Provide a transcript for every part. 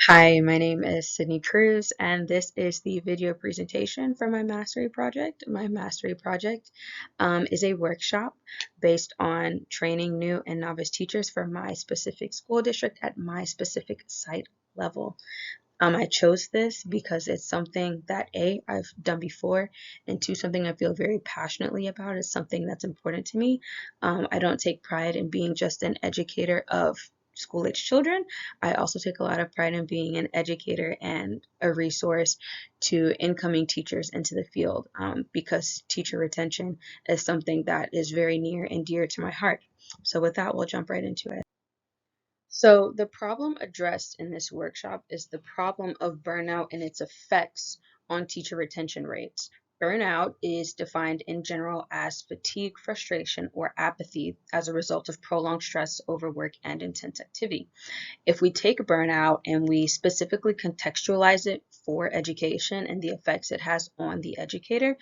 Hi, my name is Sydney Cruz, and this is the video presentation for my mastery project. My mastery project is a workshop based on training new and novice teachers for my specific school district at my specific site level. I chose this because it's something that I've done before, and two, something I feel very passionately about. It's something that's important to me. I don't take pride in being just an educator of school-age children. I also take a lot of pride in being an educator and a resource to incoming teachers into the field, because teacher retention is something that is very near and dear to my heart. So with that, we'll jump right into it. So the problem addressed in this workshop is the problem of burnout and its effects on teacher retention rates. Burnout is defined in general as fatigue, frustration, or apathy as a result of prolonged stress, overwork, and intense activity. If we take burnout and we specifically contextualize it for education and the effects it has on the educator,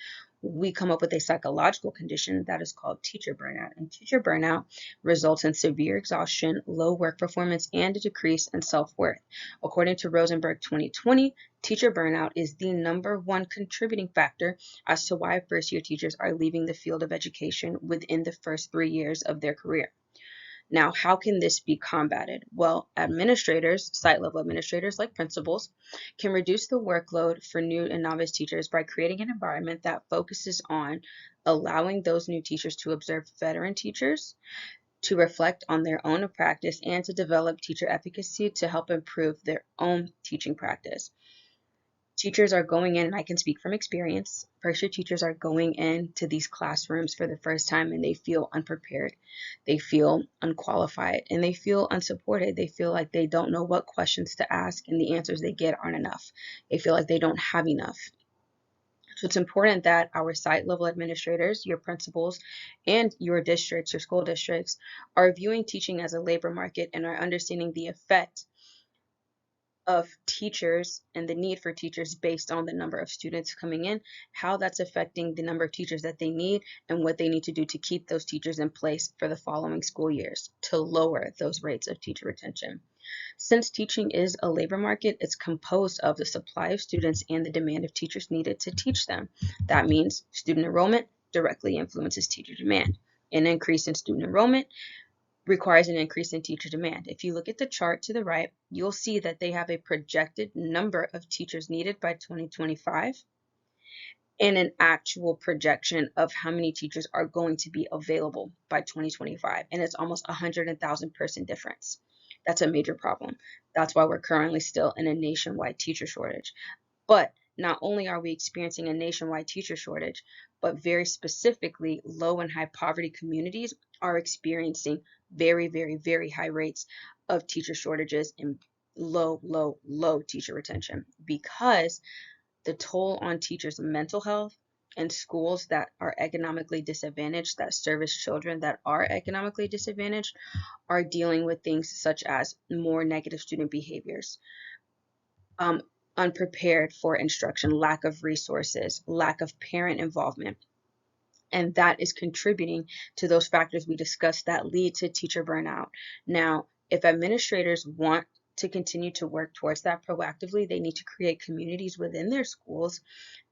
we come up with a psychological condition that is called teacher burnout. And teacher burnout results in severe exhaustion, low work performance, and a decrease in self-worth. According to Rosenberg 2020, teacher burnout is the #1 contributing factor as to why first-year teachers are leaving the field of education within the first 3 years of their career. Now, how can this be combated? Well, administrators, site level administrators like principals, can reduce the workload for new and novice teachers by creating an environment that focuses on allowing those new teachers to observe veteran teachers, to reflect on their own practice, and to develop teacher efficacy to help improve their own teaching practice. Teachers are going in, and I can speak from experience, first year teachers are going into these classrooms for the first time and they feel unprepared. They feel unqualified and they feel unsupported. They feel like they don't know what questions to ask and the answers they get aren't enough. They feel like they don't have enough. So it's important that our site level administrators, your principals, and your districts, your school districts, are viewing teaching as a labor market and are understanding the effect of teachers and the need for teachers based on the number of students coming in, how that's affecting the number of teachers that they need, and what they need to do to keep those teachers in place for the following school years to lower those rates of teacher retention. Since teaching is a labor market, it's composed of the supply of students and the demand of teachers needed to teach them. That means student enrollment directly influences teacher demand. An increase in student enrollment requires an increase in teacher demand. If you look at the chart to the right, you'll see that they have a projected number of teachers needed by 2025 and an actual projection of how many teachers are going to be available by 2025. And it's almost 100,000 person difference. That's a major problem. That's why we're currently still in a nationwide teacher shortage. But not only are we experiencing a nationwide teacher shortage, but very specifically, low and high poverty communities are experiencing very, very, very high rates of teacher shortages and low teacher retention, because the toll on teachers' mental health and schools that are economically disadvantaged, that service children that are economically disadvantaged, are dealing with things such as more negative student behaviors, um, unprepared for instruction, lack of resources, lack of parent involvement. And that is contributing to those factors we discussed that lead to teacher burnout. Now, if administrators want to continue to work towards that proactively, they need to create communities within their schools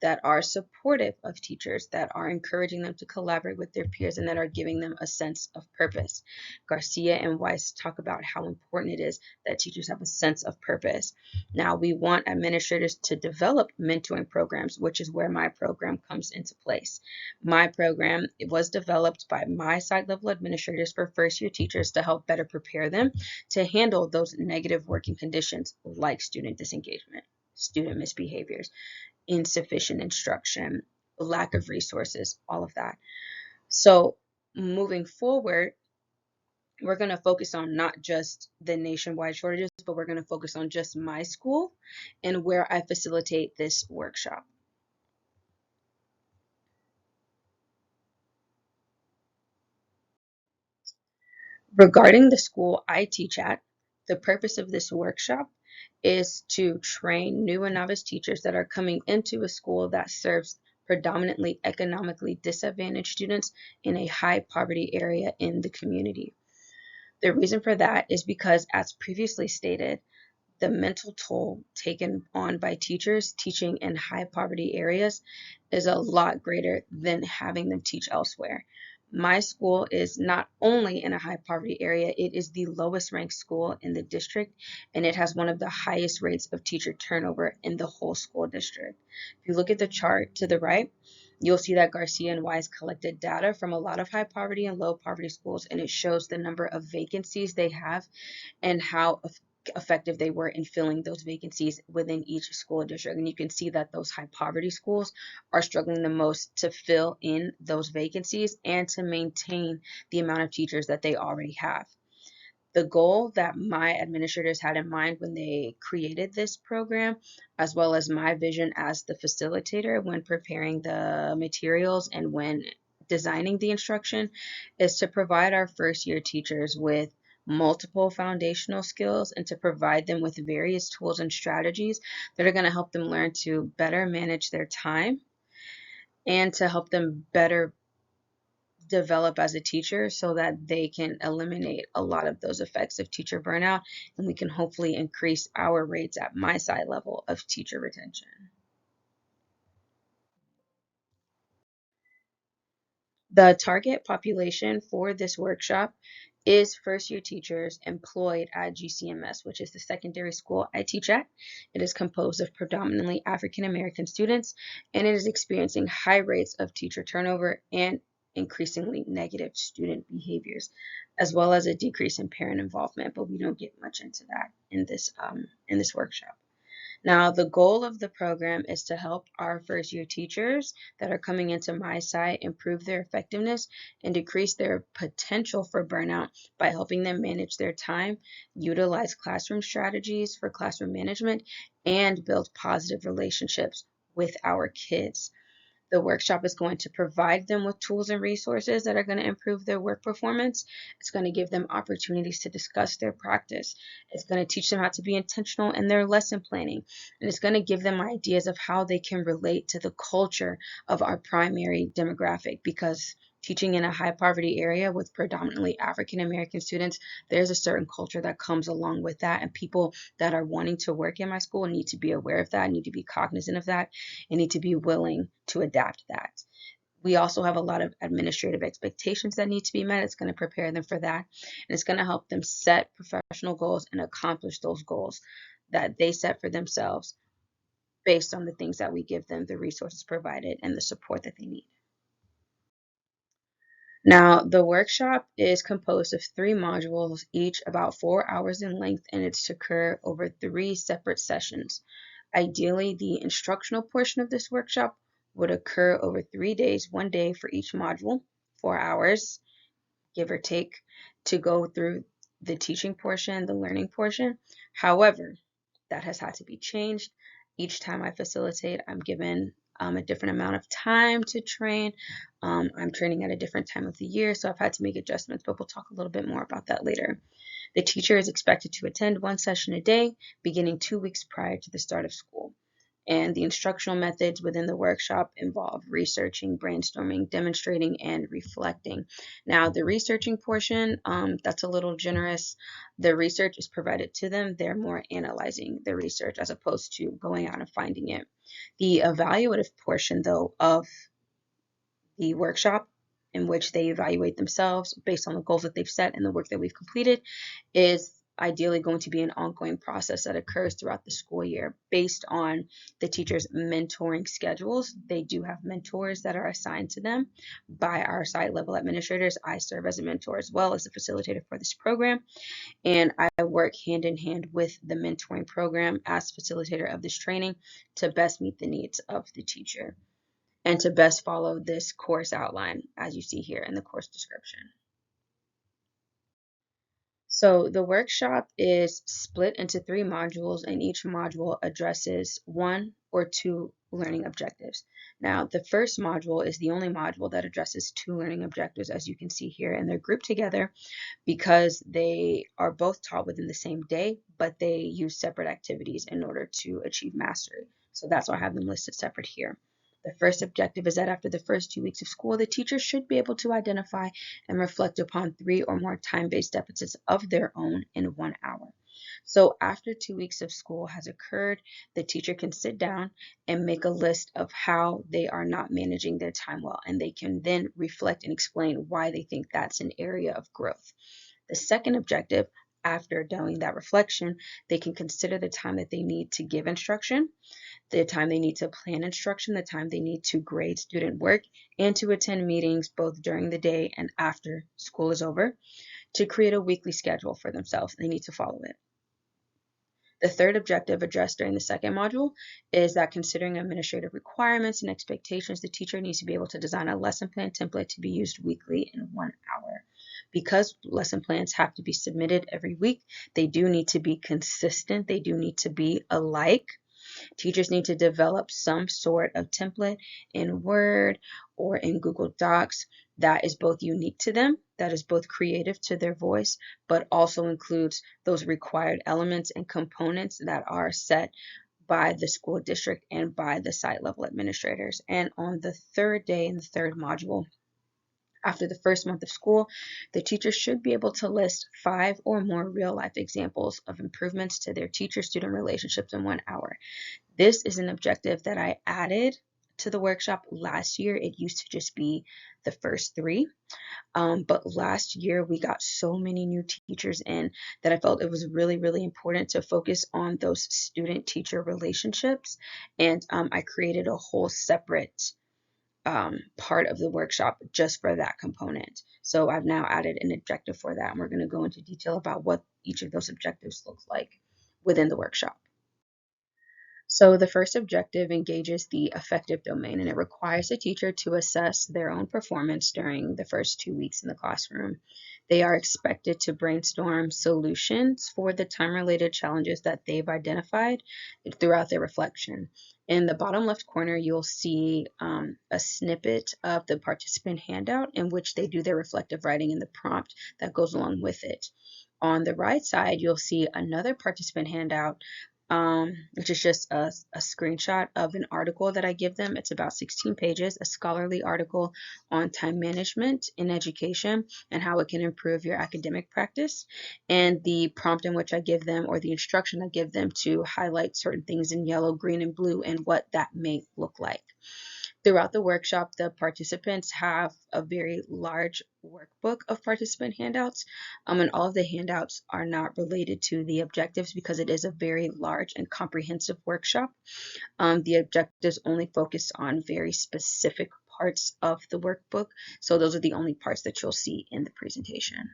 that are supportive of teachers, that are encouraging them to collaborate with their peers, and that are giving them a sense of purpose. Garcia and Weiss talk about how important it is that teachers have a sense of purpose. Now, we want administrators to develop mentoring programs, which is where my program comes into place. My program, it was developed by my site level administrators for first year teachers to help better prepare them to handle those negative working conditions like student disengagement, student misbehaviors, insufficient instruction, lack of resources, all of that. So moving forward, we're going to focus on not just the nationwide shortages, but we're going to focus on just my school and where I facilitate this workshop. Regarding the school I teach at, the purpose of this workshop is to train new and novice teachers that are coming into a school that serves predominantly economically disadvantaged students in a high poverty area in the community. The reason for that is because, as previously stated, the mental toll taken on by teachers teaching in high poverty areas is a lot greater than having them teach elsewhere. My school is not only in a high poverty area, it is the lowest ranked school in the district, and it has one of the highest rates of teacher turnover in the whole school district. If you look at the chart to the right, you'll see that Garcia and Wise collected data from a lot of high poverty and low poverty schools, and it shows the number of vacancies they have and how effective they were in filling those vacancies within each school district. And you can see that those high poverty schools are struggling the most to fill in those vacancies and to maintain the amount of teachers that they already have. The goal that my administrators had in mind when they created this program, as well as my vision as the facilitator when preparing the materials and when designing the instruction, is to provide our first year teachers with multiple foundational skills and to provide them with various tools and strategies that are going to help them learn to better manage their time and to help them better develop as a teacher so that they can eliminate a lot of those effects of teacher burnout, and we can hopefully increase our rates at my side level of teacher retention. The target population for this workshop is first year teachers employed at GCMS, which is the secondary school I teach at. It is composed of predominantly African American students, and it is experiencing high rates of teacher turnover and increasingly negative student behaviors, as well as a decrease in parent involvement, but we don't get much into that in this workshop. Now, the goal of the program is to help our first year teachers that are coming into my site improve their effectiveness and decrease their potential for burnout by helping them manage their time, utilize classroom strategies for classroom management, and build positive relationships with our kids. The workshop is going to provide them with tools and resources that are going to improve their work performance. It's going to give them opportunities to discuss their practice. It's going to teach them how to be intentional in their lesson planning. And it's going to give them ideas of how they can relate to the culture of our primary demographic, because teaching in a high poverty area with predominantly African American students, there's a certain culture that comes along with that. And people that are wanting to work in my school need to be aware of that, need to be cognizant of that, and need to be willing to adapt that. We also have a lot of administrative expectations that need to be met. It's going to prepare them for that, and it's going to help them set professional goals and accomplish those goals that they set for themselves based on the things that we give them, the resources provided, and the support that they need. Now, the workshop is composed of 3 modules, each about 4 hours in length, and it's to occur over 3 separate sessions. Ideally, the instructional portion of this workshop would occur over 3 days, 1 day for each module, 4 hours, give or take, to go through the teaching portion, the learning portion. However, that has had to be changed. Each time I facilitate, I'm given a different amount of time to train. I'm training at a different time of the year, so I've had to make adjustments, but we'll talk a little bit more about that later. The teacher is expected to attend 1 session a day, beginning 2 weeks prior to the start of school. And the instructional methods within the workshop involve researching, brainstorming, demonstrating, and reflecting. Now, the researching portion, that's a little generous. The research is provided to them. They're more analyzing the research as opposed to going out and finding it. The evaluative portion, though, of the workshop, in which they evaluate themselves based on the goals that they've set and the work that we've completed, is ideally going to be an ongoing process that occurs throughout the school year based on the teachers' mentoring schedules. They do have mentors that are assigned to them by our site level administrators. I serve as a mentor as well as a facilitator for this program, and I work hand in hand with the mentoring program as facilitator of this training to best meet the needs of the teacher and to best follow this course outline as you see here in the course description. So the workshop is split into 3 modules, and each module addresses 1 or 2 learning objectives. Now, the first module is the only module that addresses 2 learning objectives, as you can see here, and they're grouped together because they are both taught within the same day, but they use separate activities in order to achieve mastery. So that's why I have them listed separate here. The first objective is that after the first 2 weeks of school, the teacher should be able to identify and reflect upon 3 or more time-based deficits of their own in 1 hour. So after 2 weeks of school has occurred, the teacher can sit down and make a list of how they are not managing their time well, and they can then reflect and explain why they think that's an area of growth. The second objective, after doing that reflection, they can consider the time that they need to give instruction, the time they need to plan instruction, the time they need to grade student work, and to attend meetings both during the day and after school is over, to create a weekly schedule for themselves. They need to follow it. The third objective addressed during the second module is that considering administrative requirements and expectations, the teacher needs to be able to design a lesson plan template to be used weekly in 1 hour. Because lesson plans have to be submitted every week, they do need to be consistent. They do need to be alike. Teachers need to develop some sort of template in Word or in Google Docs that is both unique to them, that is both creative to their voice, but also includes those required elements and components that are set by the school district and by the site level administrators. And on the third day in the third module, after the first month of school, the teacher should be able to list 5 or more real-life examples of improvements to their teacher-student relationships in 1 hour. This is an objective that I added to the workshop last year. It used to just be the first 3. But last year we got so many new teachers in that I felt it was really, really important to focus on those student-teacher relationships. And I created a whole separate part of the workshop just for that component. So I've now added an objective for that, and we're going to go into detail about what each of those objectives looks like within the workshop. So the first objective engages the affective domain, and it requires the teacher to assess their own performance during the first 2 weeks in the classroom. They are expected to brainstorm solutions for the time-related challenges that they've identified throughout their reflection. In the bottom left corner, you'll see a snippet of the participant handout in which they do their reflective writing and the prompt that goes along with it. On the right side, you'll see another participant handout, which is just a screenshot of an article that I give them. It's about 16 pages, a scholarly article on time management in education and how it can improve your academic practice, and the prompt in which I give them, or the instruction I give them, to highlight certain things in yellow, green, and blue and what that may look like. Throughout the workshop, the participants have a very large workbook of participant handouts, and all of the handouts are not related to the objectives because it is a very large and comprehensive workshop. The objectives only focus on very specific parts of the workbook, so those are the only parts that you'll see in the presentation.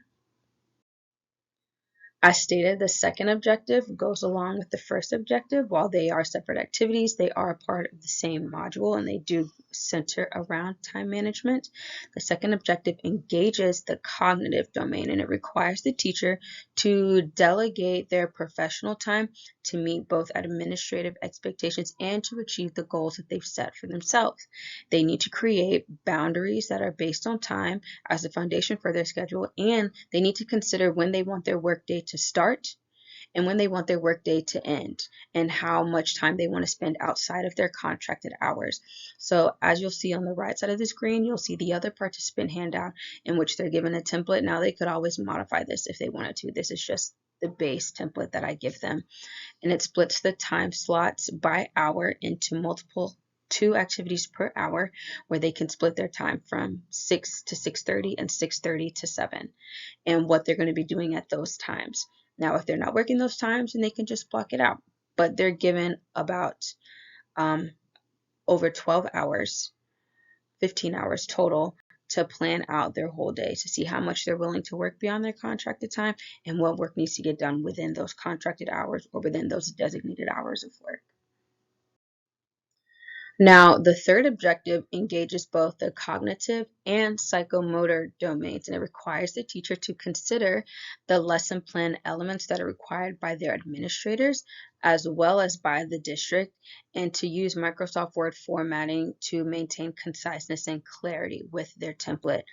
As stated, the second objective goes along with the first objective. While they are separate activities, they are a part of the same module and they do center around time management. The second objective engages the cognitive domain, and it requires the teacher to delegate their professional time to meet both administrative expectations and to achieve the goals that they've set for themselves. They need to create boundaries that are based on time as the foundation for their schedule, and they need to consider when they want their workday to start and when they want their workday to end, and how much time they want to spend outside of their contracted hours. So as you'll see on the right side of the screen, you'll see the other participant handout in which they're given a template. Now they could always modify this if they wanted to. This is just the base template that I give them, and it splits the time slots by hour into multiple 2 activities per hour, where they can split their time from 6 to 6:30 and 6:30 to 7, and what they're going to be doing at those times. Now, if they're not working those times, then they can just block it out. But they're given about over 12 hours, 15 hours total, to plan out their whole day, to see how much they're willing to work beyond their contracted time and what work needs to get done within those contracted hours or within those designated hours of work. Now, the third objective engages both the cognitive and psychomotor domains, and it requires the teacher to consider the lesson plan elements that are required by their administrators as well as by the district, and to use Microsoft Word formatting to maintain conciseness and clarity with their template.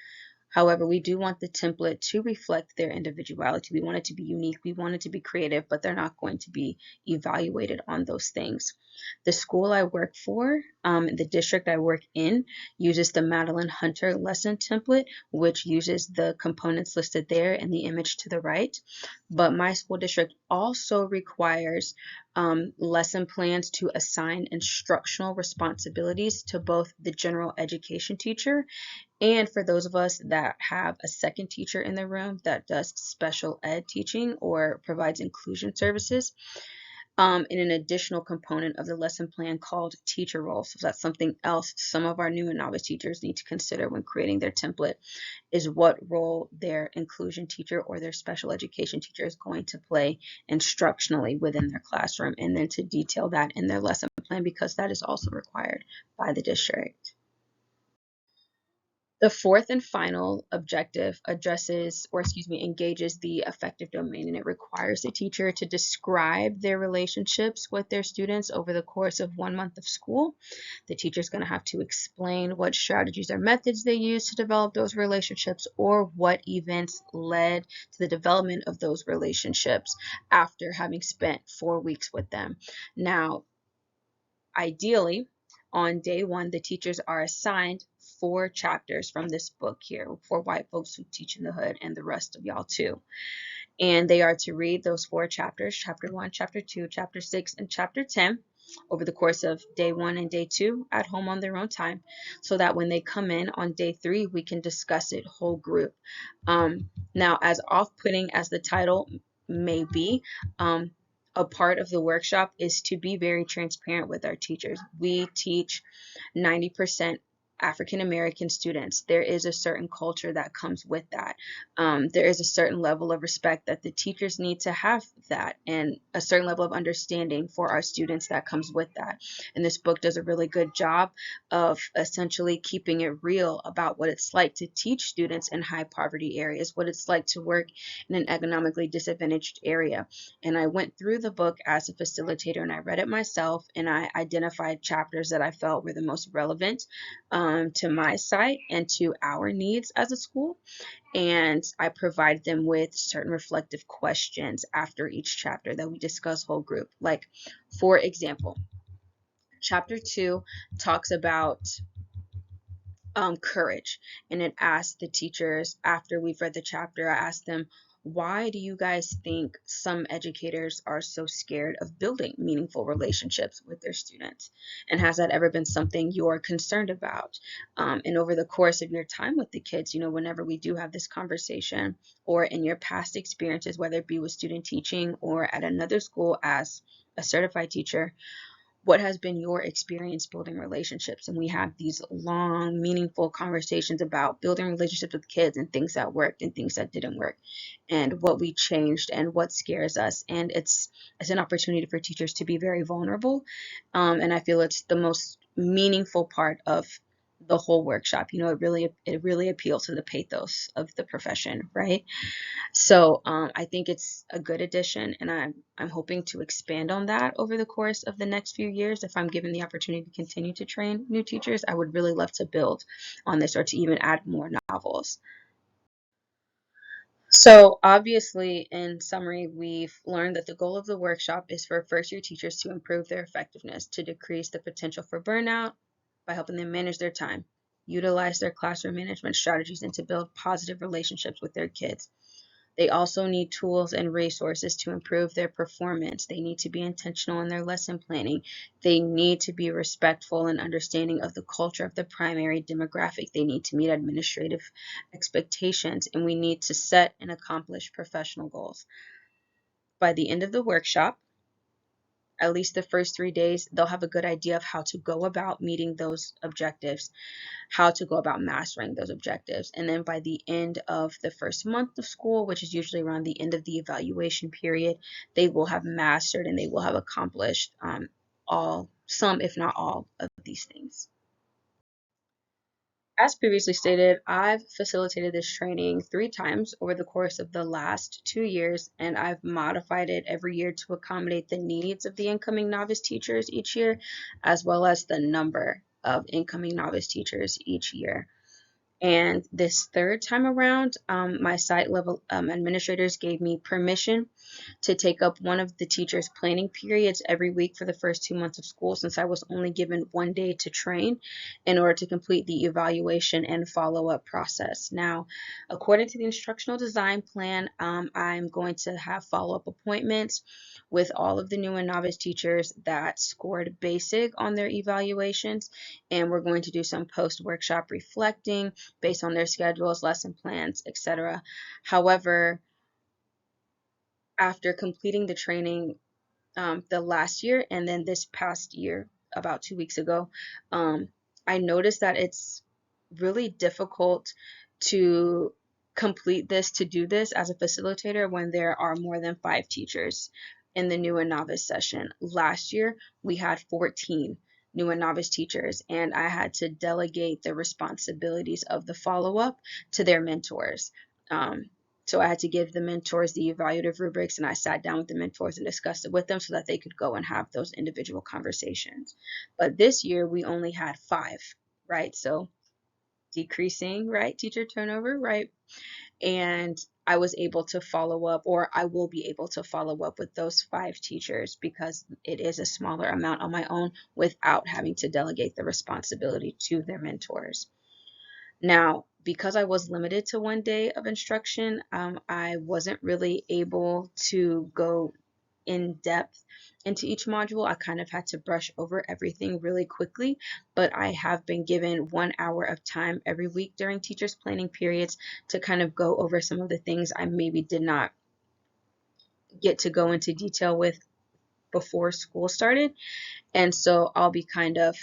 However, we do want the template to reflect their individuality. We want it to be unique. We want it to be creative, but they're not going to be evaluated on those things. The school I work for, the district I work in, uses the Madeline Hunter lesson template, which uses the components listed there and the image to the right. But my school district also requires lesson plans to assign instructional responsibilities to both the general education teacher and for those of us that have a second teacher in the room that does special ed teaching or provides inclusion services, in an additional component of the lesson plan called teacher roles. So that's something else some of our new and novice teachers need to consider when creating their template, is what role their inclusion teacher or their special education teacher is going to play instructionally within their classroom, and then to detail that in their lesson plan, because that is also required by the district. The fourth and final objective engages the affective domain, and it requires the teacher to describe their relationships with their students over the course of 1 month of school. The teacher is going to have to explain what strategies or methods they use to develop those relationships, or what events led to the development of those relationships after having spent 4 weeks with them. Now, ideally, on day one, the teachers are assigned 4 chapters from this book here for white folks who teach in the hood, and the rest of y'all too. And they are to read those 4 chapters, chapter 1, chapter 2, chapter 6, and chapter 10, over the course of day 1 and day 2 at home on their own time, so that when they come in on day 3, we can discuss it whole group. Now, as off-putting as the title may be, a part of the workshop is to be very transparent with our teachers. We teach 90% African American students. There is a certain culture that comes with that. There is a certain level of respect that the teachers need to have that, and a certain level of understanding for our students that comes with that. And this book does a really good job of essentially keeping it real about what it's like to teach students in high poverty areas, what it's like to work in an economically disadvantaged area. And I went through the book as a facilitator, and I read it myself, and I identified chapters that I felt were the most relevant to my site and to our needs as a school. And I provide them with certain reflective questions after each chapter that we discuss whole group. Like, for example, chapter 2 talks about courage, and it asked the teachers, after we've read the chapter, I asked them, why do you guys think some educators are so scared of building meaningful relationships with their students? And has that ever been something you're concerned about? And over the course of your time with the kids, whenever we do have this conversation, or in your past experiences, whether it be with student teaching or at another school as a certified teacher, what has been your experience building relationships? And we have these long, meaningful conversations about building relationships with kids, and things that worked and things that didn't work, and what we changed and what scares us. And it's an opportunity for teachers to be very vulnerable. And I feel it's the most meaningful part of the whole workshop. It really appeals to the pathos of the profession, right? So I think it's a good addition, and I'm hoping to expand on that over the course of the next few years. If I'm given the opportunity to continue to train new teachers, I would really love to build on this, or to even add more novels. So obviously, in summary, we've learned that the goal of the workshop is for first-year teachers to improve their effectiveness, to decrease the potential for burnout by helping them manage their time, utilize their classroom management strategies, and to build positive relationships with their kids. They also need tools and resources to improve their performance. They need to be intentional in their lesson planning. They need to be respectful and understanding of the culture of the primary demographic. They need to meet administrative expectations, and we need to set and accomplish professional goals. By the end of the workshop, at least the first 3 days, they'll have a good idea of how to go about meeting those objectives, how to go about mastering those objectives. And then by the end of the first month of school, which is usually around the end of the evaluation period, they will have mastered and they will have accomplished some, if not all, of these things. As previously stated, I've facilitated this training 3 times over the course of the last 2 years, and I've modified it every year to accommodate the needs of the incoming novice teachers each year, as well as the number of incoming novice teachers each year. And this third time around, my site level administrators gave me permission to take up one of the teacher's planning periods every week for the first 2 months of school, since I was only given one day to train in order to complete the evaluation and follow-up process. Now, according to the instructional design plan, I'm going to have follow-up appointments with all of the new and novice teachers that scored basic on their evaluations, and we're going to do some post-workshop reflecting based on their schedules, lesson plans, etc. However, after completing the training the last year and then this past year, about 2 weeks ago, I noticed that it's really difficult to to do this as a facilitator when there are more than 5 teachers in the new and novice session. Last year, we had 14 new and novice teachers, and I had to delegate the responsibilities of the follow-up to their mentors. So I had to give the mentors the evaluative rubrics, and I sat down with the mentors and discussed it with them so that they could go and have those individual conversations. But this year we only had 5, right? So decreasing, right? Teacher turnover, right? And I was able to follow up, or I will be able to follow up with those 5 teachers because it is a smaller amount on my own without having to delegate the responsibility to their mentors. Now, because I was limited to one day of instruction, I wasn't really able to go in depth into each module. I kind of had to brush over everything really quickly, but I have been given 1 hour of time every week during teachers' planning periods to kind of go over some of the things I maybe did not get to go into detail with before school started. And so I'll be kind of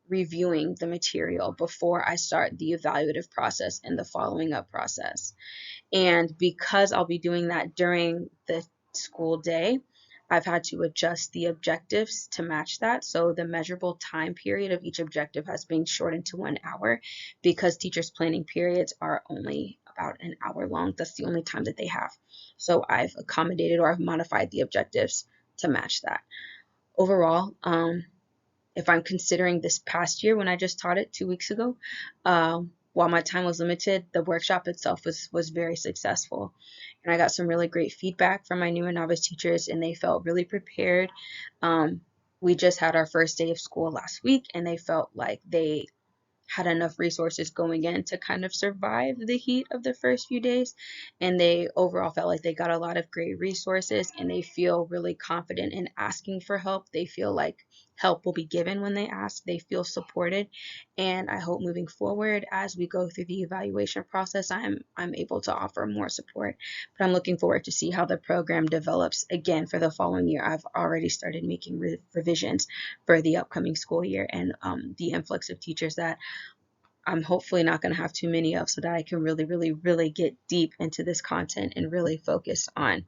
reviewing the material before I start the evaluative process and the following up process. And because I'll be doing that during the school day, I've had to adjust the objectives to match that. So the measurable time period of each objective has been shortened to 1 hour because teachers' planning periods are only about an hour long. That's the only time that they have. So I've accommodated or I've modified the objectives to match that. Overall, if I'm considering this past year when I just taught it 2 weeks ago, while my time was limited, the workshop itself was very successful. And I got some really great feedback from my new and novice teachers, and they felt really prepared. We just had our first day of school last week, and they felt like they had enough resources going in to kind of survive the heat of the first few days. And they overall felt like they got a lot of great resources, and they feel really confident in asking for help. They feel like help will be given when they ask. They feel supported. And I hope moving forward, as we go through the evaluation process, I'm able to offer more support. But I'm looking forward to see how the program develops again for the following year. I've already started making revisions for the upcoming school year, and the influx of teachers that I'm hopefully not going to have too many of, so that I can really get deep into this content and really focus on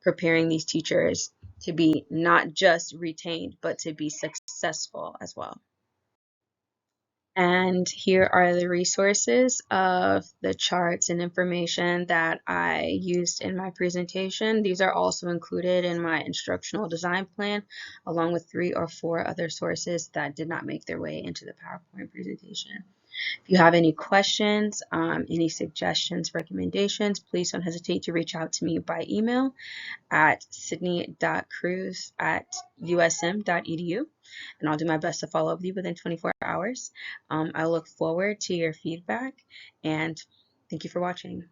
preparing these teachers to be not just retained, but to be successful as well. And here are the resources of the charts and information that I used in my presentation. These are also included in my instructional design plan, along with 3 or 4 other sources that did not make their way into the PowerPoint presentation. If you have any questions, any suggestions, recommendations, please don't hesitate to reach out to me by email at sydney.cruz@usm.edu, and I'll do my best to follow up with you within 24 hours. I look forward to your feedback, and thank you for watching.